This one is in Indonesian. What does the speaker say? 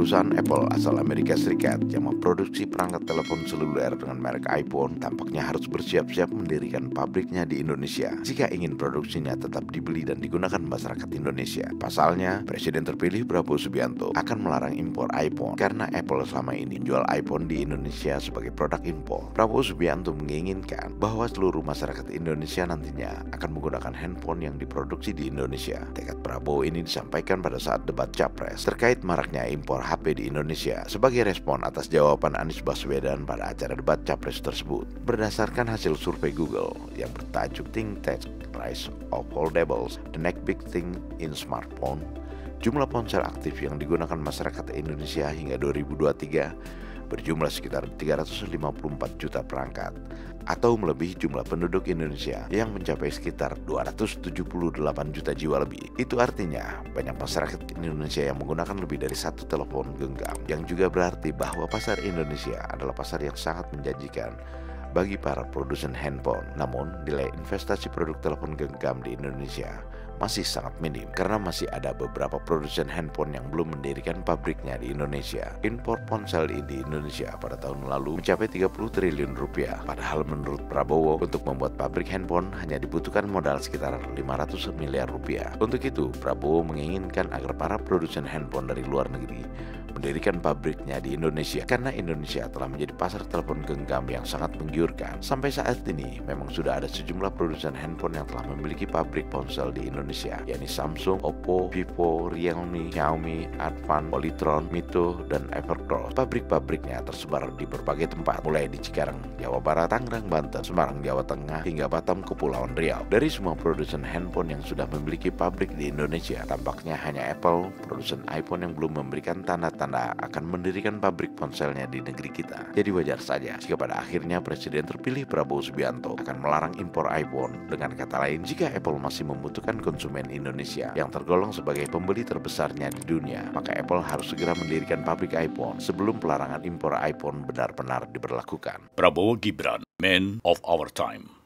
Perusahaan Apple asal Amerika Serikat yang memproduksi perangkat telepon seluler dengan merek iPhone tampaknya harus bersiap-siap mendirikan pabriknya di Indonesia jika ingin produksinya tetap dibeli dan digunakan masyarakat Indonesia. Pasalnya, Presiden terpilih Prabowo Subianto akan melarang impor iPhone karena Apple selama ini menjual iPhone di Indonesia sebagai produk impor. Prabowo Subianto menginginkan bahwa seluruh masyarakat Indonesia nantinya akan menggunakan handphone yang diproduksi di Indonesia. Tekad Prabowo ini disampaikan pada saat debat Capres terkait maraknya impor HP di Indonesia sebagai respon atas jawaban Anies Baswedan pada acara debat Capres tersebut. Berdasarkan hasil survei Google yang bertajuk Think Tech Rise of Foldables, The Next Big Thing in Smartphone, jumlah ponsel aktif yang digunakan masyarakat Indonesia hingga 2023 berjumlah sekitar 354 juta perangkat atau melebihi jumlah penduduk Indonesia yang mencapai sekitar 278 juta jiwa lebih. Itu artinya banyak masyarakat Indonesia yang menggunakan lebih dari satu telepon genggam, yang juga berarti bahwa pasar Indonesia adalah pasar yang sangat menjanjikan bagi para produsen handphone. Namun, nilai investasi produk telepon genggam di Indonesia masih sangat minim karena masih ada beberapa produsen handphone yang belum mendirikan pabriknya di Indonesia. Impor ponsel di Indonesia pada tahun lalu mencapai 30 triliun rupiah. Padahal menurut Prabowo, untuk membuat pabrik handphone hanya dibutuhkan modal sekitar 500 miliar rupiah. Untuk itu, Prabowo menginginkan agar para produsen handphone dari luar negeri mendirikan pabriknya di Indonesia karena Indonesia telah menjadi pasar telepon genggam yang sangat menggiurkan. Sampai saat ini memang sudah ada sejumlah produsen handphone yang telah memiliki pabrik ponsel di Indonesia, yakni Samsung, Oppo, Vivo, Realme, Xiaomi, Advan, Polytron, Mito, dan Evercross. Pabrik-pabriknya tersebar di berbagai tempat, mulai di Cikarang, Jawa Barat, Tangerang, Banten, Semarang, Jawa Tengah, hingga Batam, Kepulauan Riau. Dari semua produsen handphone yang sudah memiliki pabrik di Indonesia, tampaknya hanya Apple, produsen iPhone, yang belum memberikan tanda-tanda akan mendirikan pabrik ponselnya di negeri kita. Jadi wajar saja jika pada akhirnya Presiden terpilih Prabowo Subianto akan melarang impor iPhone. Dengan kata lain, jika Apple masih membutuhkan konsumen Indonesia yang tergolong sebagai pembeli terbesarnya di dunia, maka Apple harus segera mendirikan pabrik iPhone sebelum pelarangan impor iPhone benar-benar diberlakukan. Prabowo Gibran, Man of Our Time.